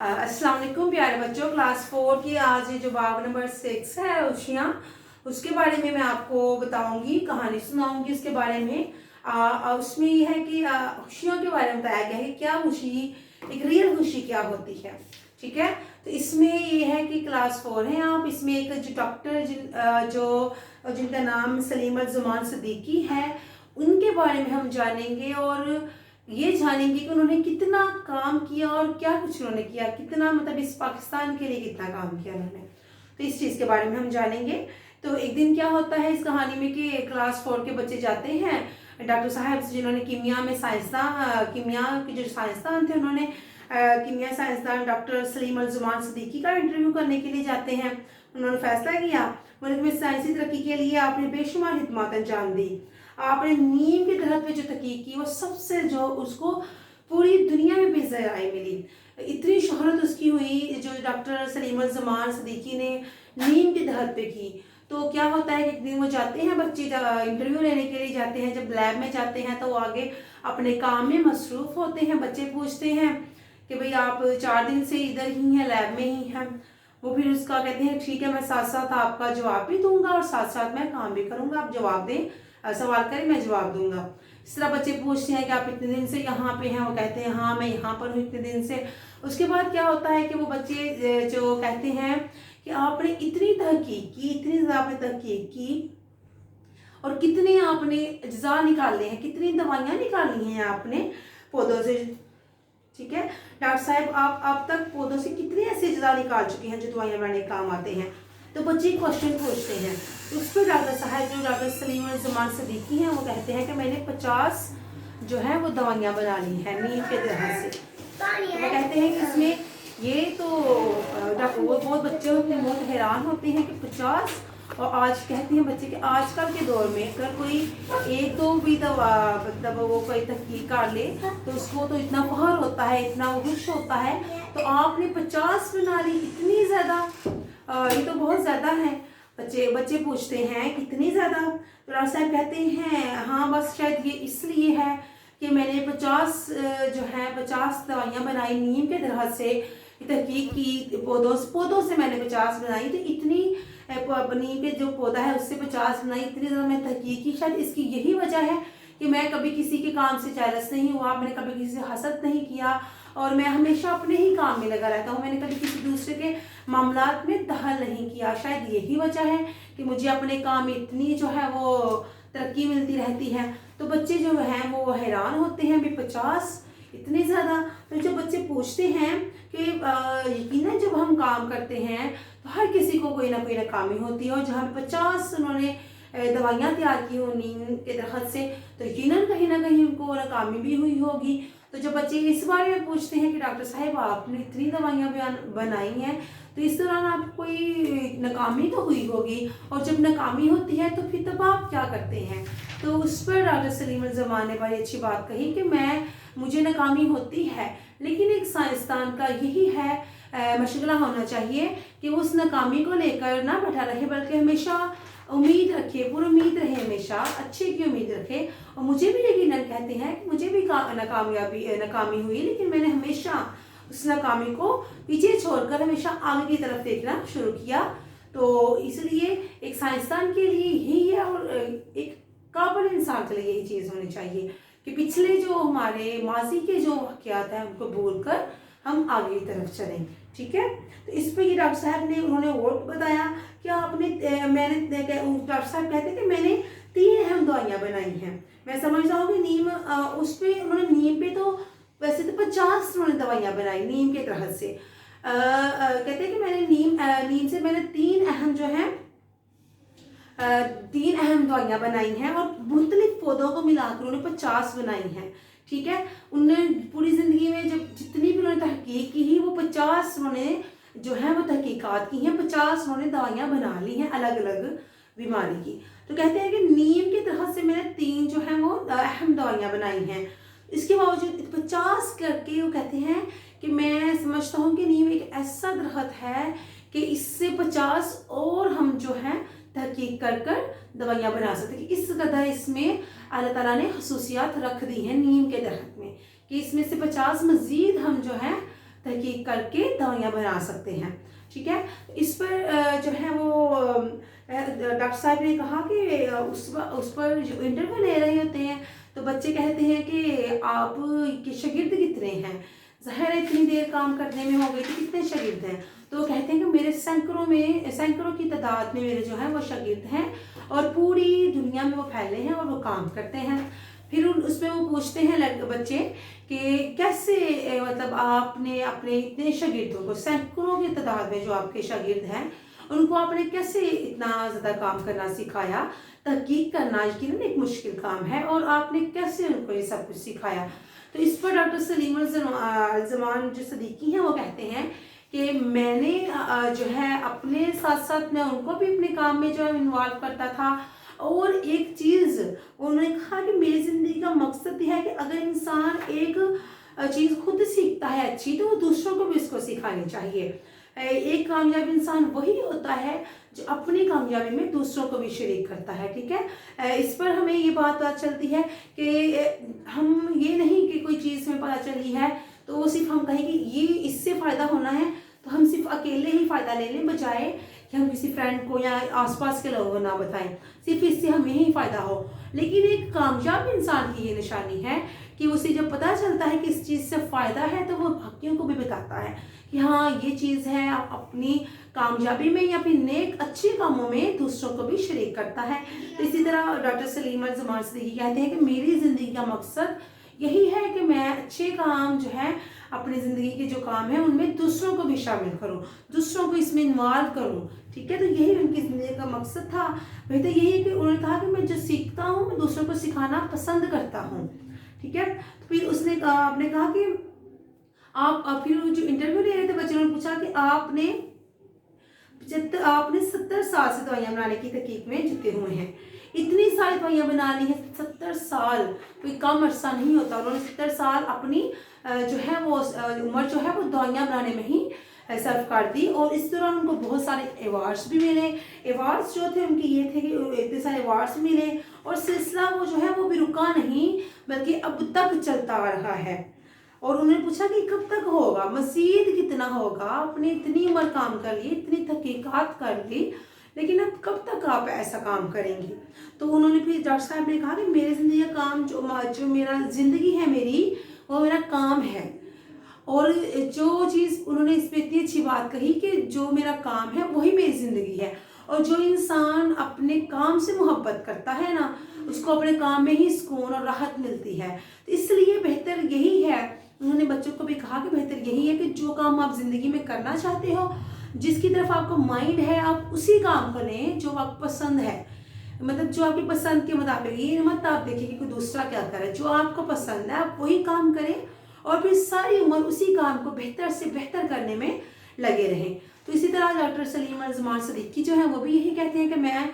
अस्सलाम वालेकुम प्यारे बच्चों, क्लास 4 की आज जो बाब नंबर 6 है उशियाँ, उसके बारे में मैं आपको बताऊंगी, कहानी सुनाऊंगी उसके बारे में। उसमें ये है कि खुशियों के बारे में बताया गया है क्या खुशी, एक रियल खुशी क्या होती है। ठीक है, तो इसमें ये है कि क्लास 4 है आप, इसमें एक जो डॉक्टर जिनका नाम सलीम ज़ुमान सिद्दीकी है, उनके बारे में हम जानेंगे और ये जानेंगे कि उन्होंने कितना काम किया और क्या कुछ उन्होंने किया, कितना मतलब इस पाकिस्तान के लिए कितना काम किया उन्होंने। तो इस चीज़ के बारे में हम जानेंगे। तो एक दिन क्या होता है इस कहानी में कि क्लास 4 के बच्चे जाते हैं डॉक्टर साहब से, जिन्होंने कीमिया में कीमिया के जो साइंसदान थे, उन्होंने कीमिया साइंसदान डॉक्टर सलीम ज़ुमान सिद्दीकी का इंटरव्यू करने के लिए जाते हैं। उन्होंने फैसला किया मुल्क में साइंसी तरक्की के लिए आपने बेशुमार खिदमत अंजाम दी, आपने नीम के दरख्त पे जो तहकीक की वो सबसे जो उसको पूरी दुनिया में बेज़राई मिली, इतनी शोहरत उसकी हुई जो डॉक्टर सलीम ज़ुमान सिद्दीकी ने नीम के दरख्त पे की। तो क्या होता है कि एक दिन वो जाते हैं बच्चे इंटरव्यू लेने के लिए जाते हैं, जब लैब में जाते हैं तो वो आगे अपने काम में मसरूफ़ होते हैं। बच्चे पूछते हैं कि भाई आप 4 दिन से इधर ही हैं, लैब में ही हैं। वो फिर उसका कहते हैं ठीक है, मैं साथ साथ आपका जवाब भी दूंगा और साथ साथ मैं काम भी करूंगा, आप जवाब दें, सवाल करें, मैं जवाब दूंगा। इस तरह बच्चे पूछते हैं कि आप इतने दिन से यहाँ पे हैं, वो कहते हैं हाँ मैं यहाँ पर हूँ इतने दिन से। उसके बाद क्या होता है कि वो बच्चे जो कहते हैं कि आपने इतनी तहकीक की, इतनी ज़्यादा आपने तहकीक की और कितने आपने अज्जा निकाले हैं, कितनी दवाइयाँ निकाली हैं आपने पौधों से। ठीक है डॉक्टर साहब, आप अब तक पौधों से कितने ऐसे अज्जा निकाल चुके हैं जो दवाइयाँ बनाने काम आते हैं। तो बच्चे क्वेश्चन पूछते हैं, उस पर डॉक्टर साहब जो डॉक्टर सलीम ज़ुमान सिद्दीकी हैं वो कहते हैं कि मैंने 50 जो है वो दवाइयाँ बना ली हैं नीम के दरख्त से। तो वो कहते हैं कि इसमें ये तो डॉक्टर वो बहुत बच्चे बहुत हैरान होते हैं कि 50। और आज कहते हैं बच्चे कि आजकल के दौर में अगर कोई एक दो भी दवा मतलब वो कोई तहकीक कर ले तो उसको तो इतना फख्र होता है, इतना वो खुश होता है। तो आपने 50 बना ली, इतनी ज़्यादा, ये तो बहुत ज़्यादा है। बच्चे पूछते हैं कितनी ज़्यादा। तो डॉक्टर साहब कहते हैं हाँ बस शायद ये इसलिए है कि मैंने 50 जो है 50 दवाइयाँ बनाई नीम के दरख्त से, तहकीक की पौधों से मैंने 50 बनाई। तो इतनी नीम के जो पौधा है उससे 50 बनाई, इतनी ज़्यादा मैं तहकीक की। शायद इसकी यही वजह है कि मैं कभी किसी के काम से जेलस नहीं हुआ, मैंने कभी किसी से हसद नहीं किया और मैं हमेशा अपने ही काम में लगा रहता हूँ, मैंने कभी किसी दूसरे के मामलात में दखल नहीं किया। शायद यही वजह है कि मुझे अपने काम में इतनी जो है वो तरक्की मिलती रहती है। तो बच्चे जो हैं वो हैरान होते हैं भी 50 इतनी ज़्यादा। तो जब बच्चे पूछते हैं कि यकीनन जब हम काम करते हैं तो हर किसी को कोई ना कोई नाकामी होती है, और जहाँ 50 उन्होंने दवाइयाँ तैयार की हो नीम के दरख्त से तो यकीनन कहीं ना कहीं उनको नाकामी भी हुई होगी। तो जब बच्चे इस बारे में पूछते हैं कि डॉक्टर साहब आपने इतनी दवाइयाँ बनाई हैं तो इस दौरान आपको कोई नाकामी तो हुई होगी, और जब नाकामी होती है तो फिर तब आप क्या करते हैं। तो उस पर डॉक्टर सलीम ज़ुमान ने बड़ी अच्छी बात कही कि मुझे नाकामी होती है लेकिन एक साइंसदान का यही है मशगला होना चाहिए कि वो उस नाकामी को लेकर ना बैठा रहे, बल्कि हमेशा उम्मीद रखे, पूरी उम्मीद रहे, हमेशा अच्छे की उम्मीद रखे। और मुझे भी यकीनन कहते हैं कि मुझे भी नाकामी हुई, लेकिन मैंने हमेशा उस नाकामी को पीछे छोड़कर हमेशा आगे की तरफ देखना शुरू किया। तो इसलिए एक साइंसदान के लिए यही है और एक काबिल इंसान के लिए यही चीज़ होनी चाहिए कि पिछले जो हमारे माजी के जो वाक़यात हैं उनको भूलकर हम आगे की तरफ चलें। ठीक है, तो इस पर ये डॉक्टर साहब ने उन्होंने और बताया कि डॉक्टर साहब कहते कि मैंने 3 अहम दवाइयाँ बनाई हैं। मैं समझता हूँ कि नीम उस पर उन्होंने नीम पे तो वैसे तो 50 उन्होंने दवाइयाँ बनाई नीम के दरख्त से। कहते हैं कि मैंने नीम से मैंने 3 अहम जो है 3 अहम दवाइयाँ बनाई हैं और मुख्तलिफ पौधों को मिलाकर उन्होंने 50 बनाई हैं। ठीक है, उन्होंने पूरी ज़िंदगी में जब जितनी भी उन्होंने तहकीक की ही वो 50 उन्होंने जो है वो तहकीकात की हैं, 50 उन्होंने दवाइयाँ बना ली हैं अलग अलग बीमारी की। तो कहते हैं कि नीम के दरख्त से मैंने 3 जो है वो अहम दवाइयाँ बनाई हैं। इसके बावजूद 50 करके वो कहते हैं कि मैं समझता हूँ कि नीम एक ऐसा दरख्त है कि इससे 50 और हम जो है तहकीक कर कर दवाइयाँ बना सकते हैं। कि इस कदर इसमें अल्लाह ताला ने खसूसियात रख दी हैं नीम के दरख्त में कि इसमें से 50 मज़ीद हम जो है तहकीक करके दवाइयाँ बना सकते हैं। ठीक है, इस पर जो है वो डॉक्टर साहब ने कहा कि उस पर जो इंटरव्यू ले रहे होते हैं तो बच्चे कहते हैं कि आप के शागिर्द कितने हैं, ज़ाहिर है इतनी देर काम करने में हो गई तो कितने शागिर्द हैं, तो कहते हैं कि मेरे सैकड़ों की तादाद में मेरे जो है वो शागिर्द हैं और पूरी दुनिया में वो फैले हैं और वो काम करते हैं। फिर उसमें वो पूछते हैं बच्चे कि कैसे मतलब आपने अपने इतने शागिर्दों को, सैकड़ों की तादाद में जो आपके शागिर्द हैं, उनको आपने कैसे इतना ज़्यादा काम करना सिखाया। तहकीक करना यकीनन एक मुश्किल काम है और आपने कैसे उनको ये सब कुछ सिखाया। तो इस पर डॉक्टर सलीम अल ज़मान जो सदीकी हैं वो कहते हैं कि मैंने जो है अपने साथ साथ मैं उनको भी अपने काम में जो है इन्वॉल्व करता था। और एक चीज़ उन्होंने कहा कि मेरी ज़िंदगी का मकसद यह है कि अगर इंसान एक चीज़ खुद सीखता है अच्छी तो वो दूसरों को भी इसको सिखानी चाहिए। एक कामयाब इंसान वही होता है जो अपनी कामयाबी में दूसरों को भी शरीक करता है। ठीक है, इस पर हमें ये बात पता चलती है कि हम ये नहीं कि कोई चीज़ में पता चली है तो वो सिर्फ हम कहें कि ये इससे फ़ायदा होना है तो हम सिर्फ अकेले ही फ़ायदा ले लें, बजाय कि हम किसी फ्रेंड को या आसपास के लोगों को ना बताएं, सिर्फ इससे हमें ही फ़ायदा हो। लेकिन एक कामयाब इंसान की ये निशानी है कि उसे जब पता चलता है कि इस चीज़ से फ़ायदा है तो वो बाकियों को भी बताता है कि हाँ ये चीज़ है, आप अपनी कामयाबी में या फिर नेक अच्छे कामों में दूसरों को भी शरीक करता है। तो इसी तरह डॉक्टर सलीम अल ज़मान सदीकी कहते हैं कि मेरी ज़िंदगी का मकसद यही है कि मैं अच्छे काम जो है अपनी ज़िंदगी के जो काम है उनमें दूसरों को भी शामिल करूं, दूसरों को इसमें इन्वॉल्व करूं। ठीक है, तो यही उनकी ज़िंदगी का मकसद था। बेहतर यही है कि उन्होंने कहा कि मैं जो सीखता हूं मैं दूसरों को सिखाना पसंद करता हूं। ठीक है, तो फिर आपने कहा कि आप फिर जो इंटरव्यू ले रहे थे बच्चों ने पूछा कि आपने 70 साल से दवाइयाँ बनाने की तहकीक में जुटे हुए हैं, इतनी सारी दवाइयाँ बना ली हैं। 70 साल कोई कम अरसा नहीं होता। उन्होंने 70 साल अपनी जो है वो उम्र जो है वो दवाइयाँ बनाने में ही सर्व कर दी। और इस दौरान उनको बहुत सारे अवार्ड्स भी मिले। अवार्ड्स जो थे उनके ये थे कि इतने सारे अवार्ड्स मिले और सिलसिला वो जो है वो भी रुका नहीं बल्कि अब तक चलता आ रहा है। और उन्होंने पूछा कि कब तक होगा, मज़ीद कितना होगा, आपने इतनी उम्र काम कर ली, इतनी तहकीकात कर ली, लेकिन अब कब तक आप ऐसा काम करेंगी। तो उन्होंने फिर डॉक्टर साहब ने कहा कि मेरी ज़िंदगी का काम जो मेरा ज़िंदगी है मेरी वो मेरा काम है। और जो चीज़ उन्होंने इस पर इतनी अच्छी बात कही कि जो मेरा काम है वही मेरी ज़िंदगी है। और जो इंसान अपने काम से मोहब्बत करता है ना उसको अपने काम में ही सुकून और राहत मिलती है। तो इसलिए बेहतर यही है, उन्होंने बच्चों को भी कहा कि बेहतर यही है कि जो काम आप ज़िंदगी में करना चाहते हो, जिसकी तरफ आपका माइंड है, आप उसी काम को लें जो आपको पसंद है। मतलब जो आपकी पसंद के मुताबिक, ये मत आप देखिए कि कोई दूसरा क्या करे, जो आपको पसंद है आप वही काम करें और फिर सारी उम्र उसी काम को बेहतर से बेहतर करने में लगे रहें। तो इसी तरह डॉक्टर सलीम अल ज़मान सदीकी जो है वो भी यही कहते हैं कि मैं